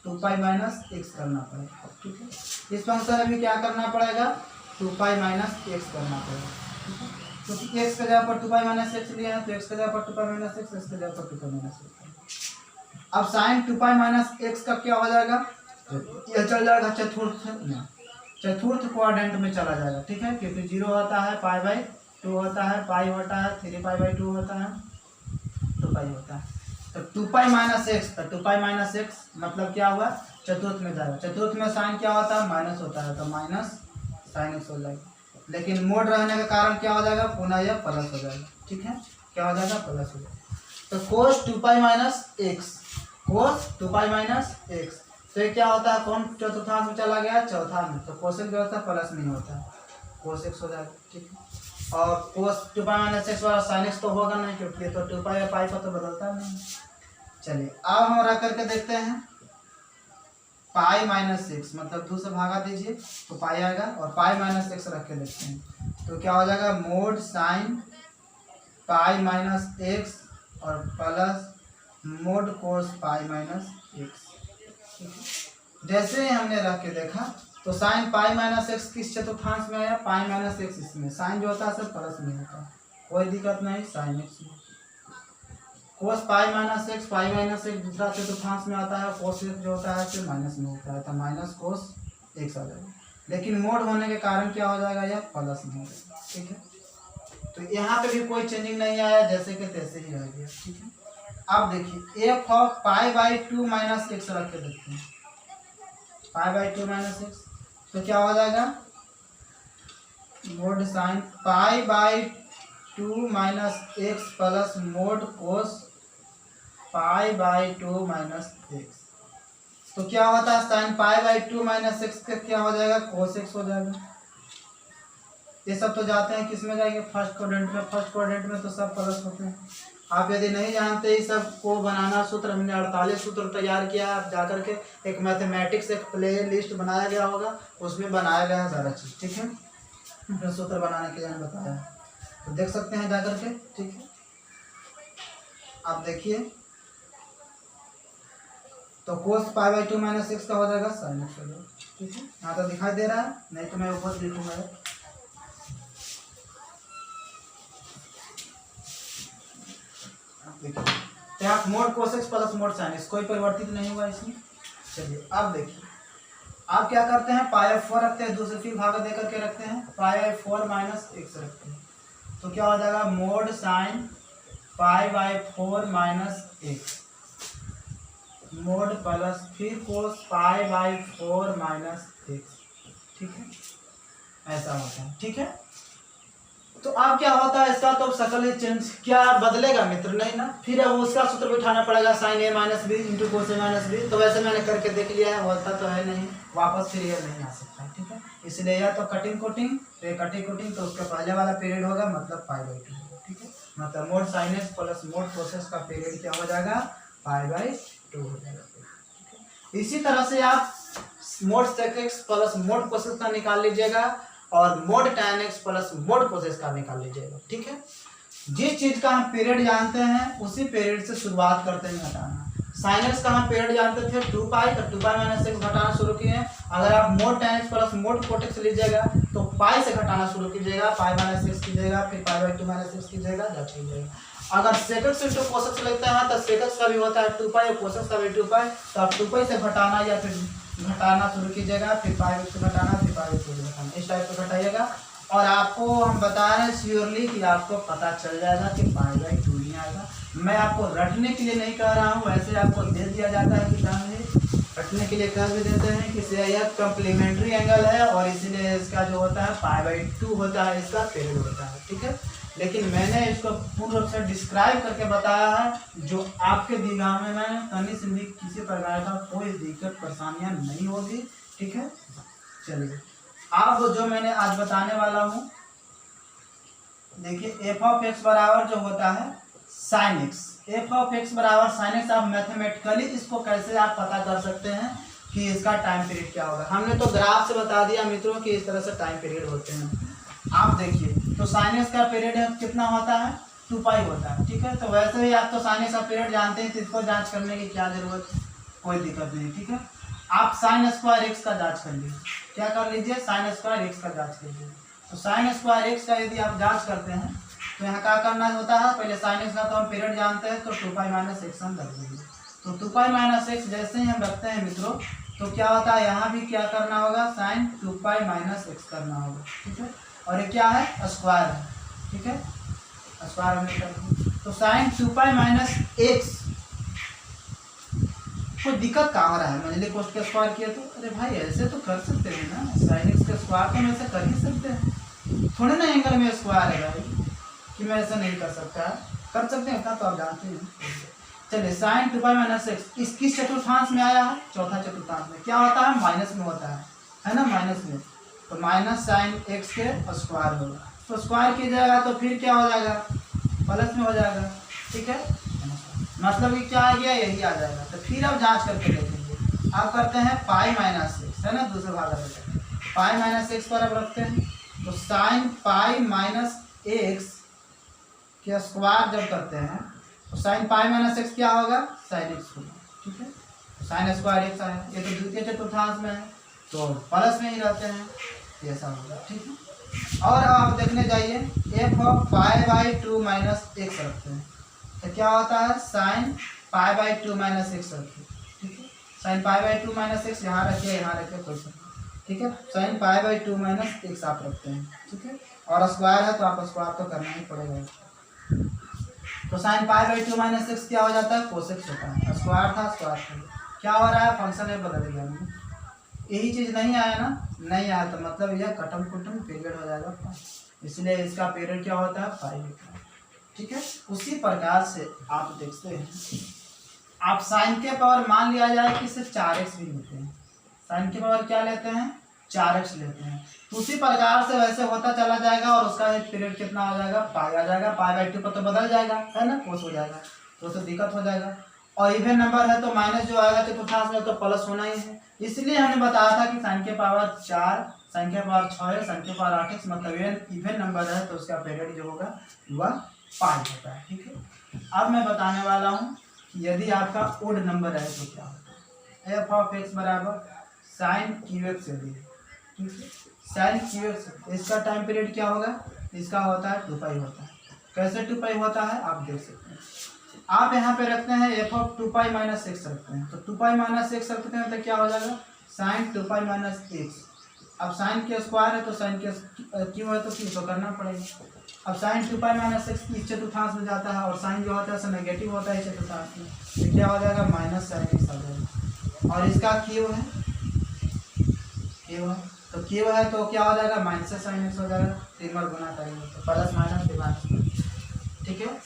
[SPEAKER 1] 2 पाई माइनस एक्स करना पड़ेगा। ठीक है, इस फंक्शन में भी क्या करना पड़ेगा, 2 पाई माइनस एक्स करना पड़ेगा। ठीक है, क्योंकि एक्स के जगह पर 2 पाई माइनस एक्स लिया है, तो एक्स के जगह पर 2 पाई माइनस एक्स, एक्स के जगह पर 2 पाई माइनस एक्स। अब साइन 2 पाई माइनस एक्स का क्या हो जाएगा, यह चल जाएगा चतुर्थ क्वाड्रेंट में चला जाएगा। ठीक है, क्योंकि 0 होता है, π/2 होता है, पाई होता है, 3π/2 होता है, 2 पाई होता है। तो 2 पाई माइनस एक्स, तो 2 पाई माइनस एक्स मतलब क्या हुआ, चतुर्थ में जाएगा। चतुर्थ में साइन क्या होता है, माइनस होता है, तो माइनस साइन एक्स हो जाएगा। लेकिन मोड रहने का कारण क्या हो जाएगा, पुनः यह प्लस हो जाएगा। ठीक है, क्या हो जाएगा, प्लस हो जाएगा। तो कोस 2 पाई माइनस एक्स, कोस 2 पाई माइनस एक्स, तो ये क्या होता है, कौन चतुर्थांश में चला गया, चौथा में, तो कोसेक जो होता है प्लस नहीं होता है, कोस एक्स हो जाएगा। ठीक है, और कोस 2 पाई माइनस एक्स वाला साइन एक्स तो होगा नहीं, क्योंकि ये तो 2 पाई और पाई का तो बदलता नहीं। चलिए अब हम रख करके देखते हैं, पाई माइनस एक्स मतलब 2 से भागा दीजिए तो पाई आएगा, और पाई माइनस एक्स रख के देखते हैं तो क्या हो जाएगा, mod sine pi minus x और प्लस मोड कोस पाई माइनस एक्स। जैसे ही हमने रख के देखा तो साइन पाई माइनस एक्स किस चतुर्थांश में आया, पाई माइनस एक्स इसमें, साइन जो होता है सब प्लस में होता है, कोई दिक्कत नहीं, साइन एक्स में। Cos pi minus x, pi minus x दूसरा चतुर्थांश में आता है, कोस एक्स जो होता है सिर्फ माइनस में होता है, तो माइनस कोस एक्स आ जाएगा। लेकिन मोड होने के कारण क्या हो जाएगा, यह प्लस में हो जाएगा। ठीक है, तो यहाँ पे भी कोई चेंजिंग नहीं आया, जैसे कि तैसे ही रह गया। ठीक है, अब देखिए एफ ऑफ π/2 माइनस एक्स रख के देखते हैं, π/2 माइनस एक्स, तो क्या हो जाएगा, mod sine pi by 2 minus x plus mod cos pi by 2 minus x. तो क्या होता है sine pi by 2 minus x का क्या हो जाएगा, कोस एक्स हो जाएगा। ये सब तो जाते हैं किस में जाएंगे, फर्स्ट क्वाड्रेंट में। फर्स्ट क्वाड्रेंट में तो सब प्लस होते हैं। आप यदि नहीं जानते इस सब को बनाना सूत्र, हमने 48 सूत्र तैयार किया, आप जाकर के एक मैथमेटिक्स एक प्ले लिस्ट बनाया गया होगा, उसमें बनाया गया है सारा चीज़, ठीक है। फिर सूत्र बनाने के लिए बताया है, तो देख सकते हैं जाकर के, ठीक है। आप देखिए तो कोस पाई बाई 2 माइनस एक्स का हो जाएगा साइन एक्स हो जाएगा, ठीक है। यहाँ तो दिखाई दे रहा है, नहीं तो मैं ऊपर लिखूंगा। देखिए आप mode cos x plus mode sine x कोई परिवर्तित नहीं हुआ इसमें। चलिए अब देखिए, आप क्या करते हैं, पाई बाई 4 रखते हैं, दूसरे फिर भाग दे करके रखते हैं, पाई बाई 4 माइनस एक्स रखते हैं, तो क्या हो जाएगा mod sine pi by 4 minus x mode plus फिर कोस पाई बाई 4 माइनस एक्स, ठीक है। ऐसा होता है, ठीक है। तो अब क्या होता है इसका, तो शकल ही चेंज, क्या बदलेगा मित्र, नहीं ना। फिर अब उसका सूत्र बिठाना पड़ेगा, साइन ए माइनस बी इंटू कोस ए माइनस बी। तो वैसे मैंने करके देख लिया है, होता तो है नहीं, वापस फिर ये नहीं आ सकता है, ठीक है। इसलिए या तो कटिंग कोटिंग, तो ये कटिंग कोटिंग तो उसका पहले वाला पीरियड होगा, मतलब पाई बाई 2 होगा, ठीक है। मतलब mode sine x plus mod cos x का पीरियड क्या हो जाएगा, पाई बाई 2 हो जाएगा, ठीक है। इसी तरह से आप mod sec x plus mod cos x का निकाल लीजिएगा, और mod tan x plus mod cos x का निकाल लीजिएगा, ठीक है। जिस चीज का हम पीरियड जानते हैं उसी पीरियड से शुरुआत करते हैं घटाना। साइन एक्स का हम पीरियड जानते थे 2 पाई, तो 2 पाई माइनस एक्स घटाना शुरू किए। अगर आप mod tan x plus mod cot x लीजिएगा तो पाई से घटाना शुरू कीजिएगा, पाई माइनस एक्स कीजिएगा, फिर पाई बाई 2 माइनस एक्स कीजिएगा, जांच कीजिएगा। अगर sec x into cos x लगता है तो सेक एक्स का भी होता है 2 पाई और कोस एक्स का भी 2 पाई, तो आप 2 पाई से घटाना या फिर घटाना शुरू कीजिएगा, फिर पाई से घटाना, फिर पाई से घटाना, इस टाइप से घटाइएगा। और आपको हम बता रहे हैं श्योरली कि आपको पता चल जाएगा कि पाई बाई 2 ही आएगा। मैं आपको रटने के लिए नहीं कह रहा हूँ, वैसे आपको दे दिया जाता है किताब में, रटने के लिए कह भी देते हैं कि यह कम्प्लीमेंट्री एंगल है और इसीलिए इसका जो होता है पाई बाई 2 होता है, इसका पीरियड होता है, ठीक है। लेकिन मैंने इसको पूर्ण रूप से डिस्क्राइब करके बताया है, जो आपके दिमाग में कहीं से भी किसी प्रकार का कोई दिक्कत परेशानियां नहीं होगी, ठीक है। चलिए अब जो मैंने आज बताने वाला हूँ, देखिए एफ ऑफ एक्स बराबर जो होता है sine x, F of x बराबर साइन एक्स। आप मैथमेटिकली इसको कैसे आप पता कर सकते हैं कि इसका टाइम पीरियड क्या होगा। हमने तो ग्राफ से बता दिया मित्रों कि इस तरह से टाइम पीरियड होते हैं। आप देखिए तो साइन एक्स का पीरियड कितना होता है, 2 पाई होता है, ठीक है। तो वैसे ही आप तो साइन एक्स का पीरियड जानते हैं, तो इसको जांच करने की क्या जरूरत है, कोई दिक्कत नहीं, ठीक है। आप साइन स्क्वायर एक्स का जांच कर लीजिए, क्या कर लीजिए, साइन स्क्वायर एक्स का जांच कीजिए। तो साइन स्क्वायर एक्स का यदि आप जांच करते हैं तो यहाँ क्या करना होता है, पहले साइन एक्स का तो हम पीरियड जानते हैं, तो 2 पाई माइनस एक्स हम रख देंगे। तो 2 पाई माइनस एक्स जैसे ही हम रखते हैं मित्रों, तो क्या होता है, यहाँ भी क्या करना होगा, साइन 2 पाई माइनस एक्स करना होगा, ठीक है। और ये क्या है, स्क्वायर है, ठीक है, स्क्वायर हमने कर दिया। तो साइन 2 पाई माइनस एक्स, कोई दिक्कत कहाँ हो रहा है, मैंने कोष्ट का स्क्वायर किया तो, अरे भाई ऐसे तो कर सकते हैं ना, साइन एक्स का स्क्वायर तो हम ऐसे कर ही सकते हैं, थोड़े ना एंगल में स्क्वायर है भाई कि मैं ऐसा नहीं कर सकता, कर सकते हैं, तो आप जानते हैं। चलिए साइन 2 पाई माइनस एक्स इस किस चतुर्थांश में आया है, चौथा चतुर्थांश में। क्या होता है, माइनस में होता है ना, माइनस में, तो माइनस साइन एक्स के स्क्वायर होगा। तो स्क्वायर कीजिएगा तो फिर क्या हो जाएगा, प्लस में हो जाएगा, ठीक है। मतलब कि क्या आ गया, यही आ जाएगा। तो फिर अब जांच करके देखेंगे, आप करते हैं पाई माइनस एक्स, है ना, दूसरे भाग में पाई माइनस एक्स पर अब रखते हैं, तो साइन पाई माइनस एक्स के स्क्वायर जब करते हैं तो साइन पाई माइनस एक्स क्या होगा, साइन एक्स होगा, ठीक है। साइन स्क्वायर एक्स आया, ये तो द्वितीय चतुर्थांश में है तो प्लस में ही रहते हैं, ऐसा होगा, ठीक है। और आप देखने जाइए F of pi by 2 minus x रखते हैं, तो क्या होता है, sine pi by 2 minus x रखिए, ठीक है। Sine pi by 2 minus x यहाँ रखिए, यहाँ रखिए, कोई सा, ठीक है। Sine pi by 2 minus x आप रखते हैं, ठीक है। और स्क्वायर है तो आप स्क्वायर तो करना ही पड़ेगा। तो sine pi by 2 minus x क्या हो जाता है, कोस एक्स होता है, स्क्वायर था स्क्वायर था, क्या हो रहा है, फंक्शन है बदल गया, यही चीज़ नहीं आया ना, नहीं आया तो मतलब यह कटम कुटम पीरियड हो जाएगा 5, इसलिए इसका पीरियड क्या होता है 5 होता है। ठीक है, उसी प्रकार से आप देखते हैं, आप साइन के पावर मान लिया जाए कि इसे 4x भी लेते हैं, साइन के पावर क्या लेते हैं 4x लेते हैं, तो उसी प्रकार से वैसे होता चला जाएगा और उसका एक पीरियड कितना हो जाएगा पाई आ जाएगा, पाई/2 पर तो बदल जाएगा है ना, कोस हो जाएगा तो दिक्कत हो जाएगा। और इवन नंबर है तो माइनस जो आएगा चतुर्थांश में तो प्लस होना ही है, इसलिए हमने बताया था कि साइन के पावर 4, साइन के पावर 6, साइन के पावर 8x मतलब इवन नंबर है तो उसका पीरियड जो होगा वह पाई होता है। ठीक है, अब मैं बताने वाला हूँ कि यदि आपका ओड नंबर है तो क्या होता है। f(x) बराबर साइन QX यदि है, ठीक है, साइन QX इसका टाइम पीरियड क्या होगा, इसका होता है 2 पाई होता है। कैसे 2 पाई होता है आप देख सकते हैं, आप यहाँ पे रखते हैं f(2 पाई माइनस x) रखते हैं, तो 2 पाई माइनस x रखते हैं तो क्या हो जाएगा साइन 2 पाई माइनस x। अब साइन के स्क्वायर है तो साइन के क्यों है तो क्यों तो करना पड़ेगा। अब साइन 2 पाई माइनस x इस चतुर्थांश में जाता है और साइन जो होता है सो नेगेटिव होता है चतुर्थांश में, तो क्या हो जाएगा माइनस साइन x आ जाएगा। और इसका क्यू है, क्यू है तो क्यू है तो क्या हो जाएगा माइनस साइन x हो जाएगा, 3 बार गुना करेंगे तो प्लस माइनस डिवाइड। ठीक है,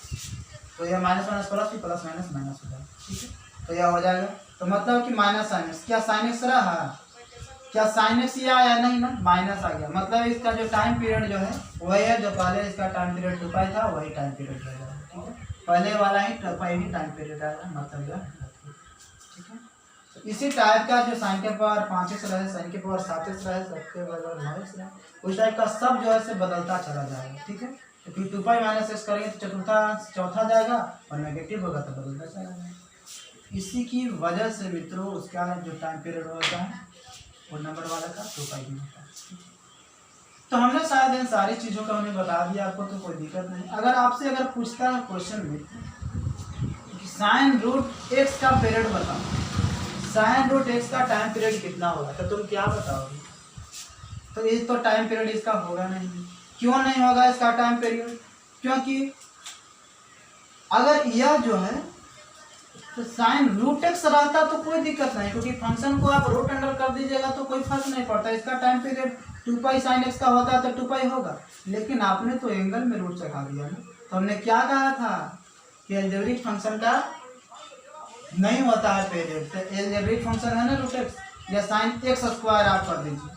[SPEAKER 1] तो यह माइनस माइनस प्लस भी प्लस माइनस माइनस हो जाएगा। ठीक है, तो यह हो जाएगा, तो मतलब कि माइनस साइन एक्स, क्या साइन एक्स रहा, क्या साइन एक्स ये आया नहीं ना, माइनस आ गया, मतलब इसका जो टाइम पीरियड जो है वही है जो पहले इसका टाइम पीरियड 2 पाई था वही टाइम पीरियड रहेगा। ठीक है, पहले वाला ही 2 पाई ही टाइम पीरियड आएगा मतलब यह। ठीक है, तो इसी टाइप का जो साइन के पावर 5x रहे, साइन के पावर 7x रहे, सबके पावर 9x रहे, उस टाइप का सब जो है से बदलता चला जाएगा। ठीक है, तो फिर 2 पाई माइनस x करेंगे तो चौथा जाएगा और नेगेटिव होगा तो बदलता चला जाएगा। इसी की वजह से मित्रों उसका जो टाइम पीरियड होता है वो नंबर वाला का 2 पाई भी होता है। तो हमने शायद इन सारी चीज़ों का उन्हें बता दिया आपको, तो कोई दिक्कत नहीं। अगर आपसे अगर पूछता है क्वेश्चन में कि साइन रूट एक्स का पीरियड बताओ, साइन रूट एक्स का टाइम पीरियड कितना होगा, तो तुम क्या बताओगे, तो ये तो टाइम पीरियड इसका होगा नहीं। क्यों नहीं होगा इसका टाइम पीरियड, क्योंकि अगर यह जो है तो साइन रूट एक्स रहता तो कोई दिक्कत नहीं, क्योंकि फंक्शन को आप रूट अंडर कर दीजिएगा तो कोई फर्क नहीं पड़ता, इसका time period 2 pi sine x का होता है तो 2 पाई होगा। लेकिन आपने तो एंगल में रूट चढ़ा दिया ना, तो हमने क्या कहा था कि अलजेब्रिक फंक्शन का नहीं होता है पीरियड, तो अलजेब्रिक फंक्शन है ना रूट एक्स या साइन एक्स स्क्वायर आप कर दीजिए,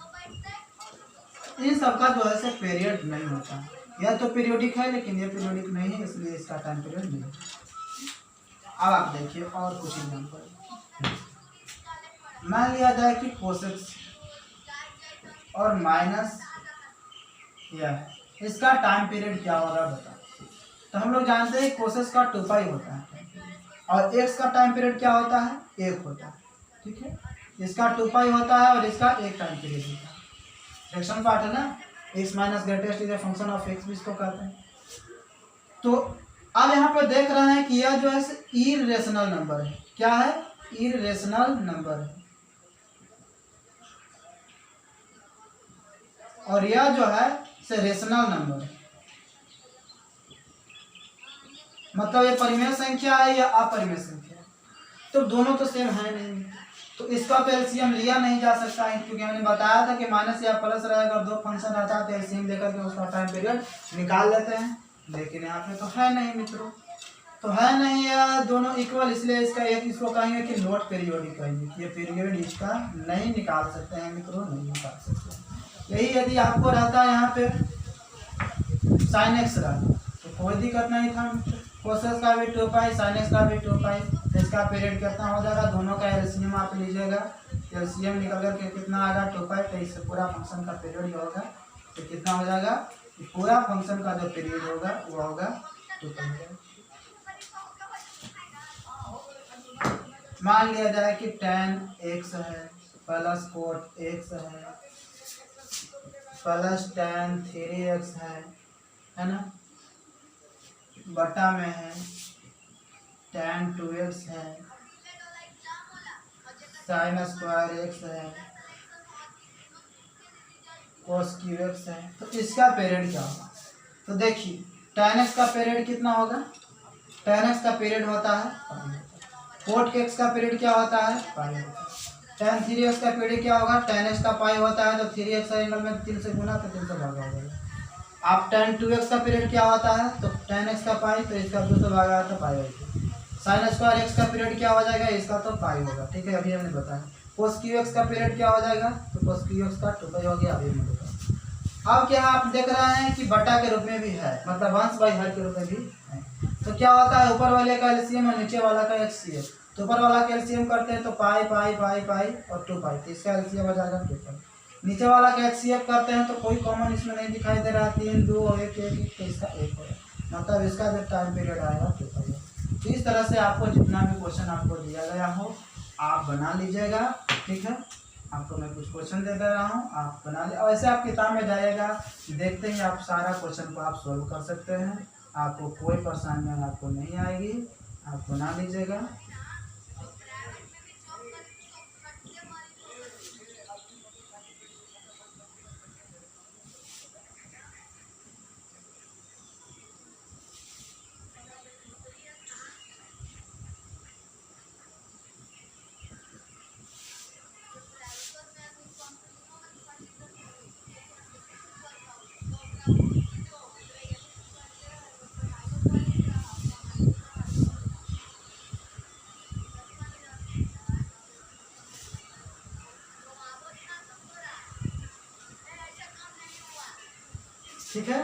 [SPEAKER 1] इन सबका जो है पीरियड नहीं होता। यह तो पीरियोडिक है लेकिन ये पीरियोडिक नहीं है, इसलिए इसका टाइम पीरियड नहीं है। अब आप देखिए और कुछ एग्जाम्पल, मान लिया जाए कि कोसेक्स और माइनस यह इसका टाइम पीरियड क्या होगा बताओ। तो हम लोग जानते हैं कोसेक्स का 2 पाई होता है और एक्स का टाइम पीरियड क्या होता है 1 होता है। ठीक है, इसका 2 पाई होता है और इसका 1 टाइम पीरियड होता है। फ्रैक्शन पार्ट है ना, x minus greatest is a function of x भी इसको कहते हैं। तो अब यहाँ पे देख रहे हैं कि यह जो है इरेशनल नंबर है, क्या है इरेशनल नंबर है, और यह जो है से रेशनल नंबर है, मतलब ये परिमेय संख्या है या अपरिमेय संख्या है, तो दोनों तो सेम है नहीं, तो इसका तो एलसीएम लिया नहीं जा सकता है, क्योंकि हमने बताया था कि माइनस या प्लस रहेगा और 2 फंक्शन रहता है तो एलसीएम लेकर के उसका टाइम पीरियड निकाल लेते हैं, लेकिन यहाँ पे तो है नहीं मित्रों, तो है नहीं या दोनों इक्वल, इसलिए इसका एक इसको कहेंगे कि नॉट पीरियोडिक कहेंगे, ये पीरियड इसका नहीं निकाल सकते हैं मित्रों, नहीं निकाल सकते। यही यदि आपको रहता है यहाँ पे साइन एक्स रहता तो कोई दिक्कत नहीं था, कोसेस का भी 2 पाई साइन एक्स का भी 2 पाई, तो इसका पीरियड कितना हो जाएगा, दोनों का एलसीएम आप लीजिएगा, एलसीएम निकल करके कितना आएगा 2 पाई, तो इससे पूरा फंक्शन का पीरियड होगा तो कितना हो जाएगा, पूरा फंक्शन का जो पीरियड होगा वो होगा 2 पाई। मान लिया जाए कि tan x है प्लस cot x है प्लस tan 3x है ना, बटा में है tan 2x है, sin स्क्वायर x है, cos qx है, तो इसका पीरियड क्या होगा। तो देखिए tan x का पीरियड कितना होगा, tan x का पीरियड होता है, cot x का पीरियड क्या होता है पाई होता है, tan 3x का पीरियड क्या होगा, tan x का पाई होता है तो 3x एंगल में 3 से गुना तो 3 से भागा हो जाएगा। अब tan 2x का पीरियड क्या होता है, तो tan x का पाई तो इसका 2 से भागा तो पाई होगी। sin स्क्वायर x का पीरियड क्या हो जाएगा, इसका तो पाई होगा, ठीक है, अभी हमने बताया। cos qx का पीरियड क्या हो जाएगा, तो cos qx का 2 पाई हो गया, अभी हमने बताया। अब क्या आप देख रहे हैं कि बटा के रूप में भी है, मतलब अंश बाई हर के रूप में भी है। तो क्या होता है, ऊपर वाले का एलसीएम और नीचे वाला का एचसीएफ। तो ऊपर वाला का एलसीएम करते हैं तो पाई पाई पाई पाई और 2 पाई, तो इसका एलसीएम हो जाएगा 2 पाई। नीचे वाला का एचसीएफ करते हैं तो कोई कॉमन इसमें नहीं दिखाई दे रहा, 3 2 और 1 1 तो इसका 1 होगा, मतलब इसका जो टाइम पीरियड आएगा 2 पाई। तो इस तरह से आपको जितना भी क्वेश्चन आपको दिया गया हो आप बना लीजिएगा, ठीक है। आपको मैं कुछ क्वेश्चन दे दे रहा हूँ, आप बना ले, और ऐसे आप किताब में जाइएगा, देखते ही आप सारा क्वेश्चन को आप सॉल्व कर सकते हैं, आपको कोई परेशानी आपको नहीं आएगी, आप बना लीजिएगा। ठीक है,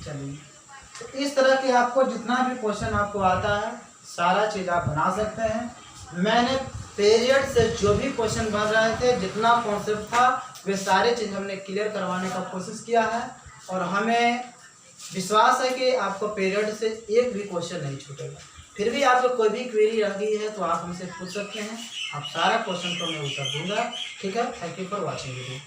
[SPEAKER 1] चलिए, तो इस तरह के आपको जितना भी क्वेश्चन आपको आता है सारा चीज़ आप बना सकते हैं। मैंने पीरियड से जो भी क्वेश्चन बन रहे थे, जितना कॉन्सेप्ट था वे सारे चीज़ हमने क्लियर करवाने का कोशिश किया है, और हमें विश्वास है कि आपको पीरियड से एक भी क्वेश्चन नहीं छूटेगा। फिर भी आपको कोई भी क्वेरी रह गई है तो आप हमसे पूछ सकते हैं, आप सारा क्वेश्चन को मैं उत्तर दूंगा, ठीक है। Thank you for watching video.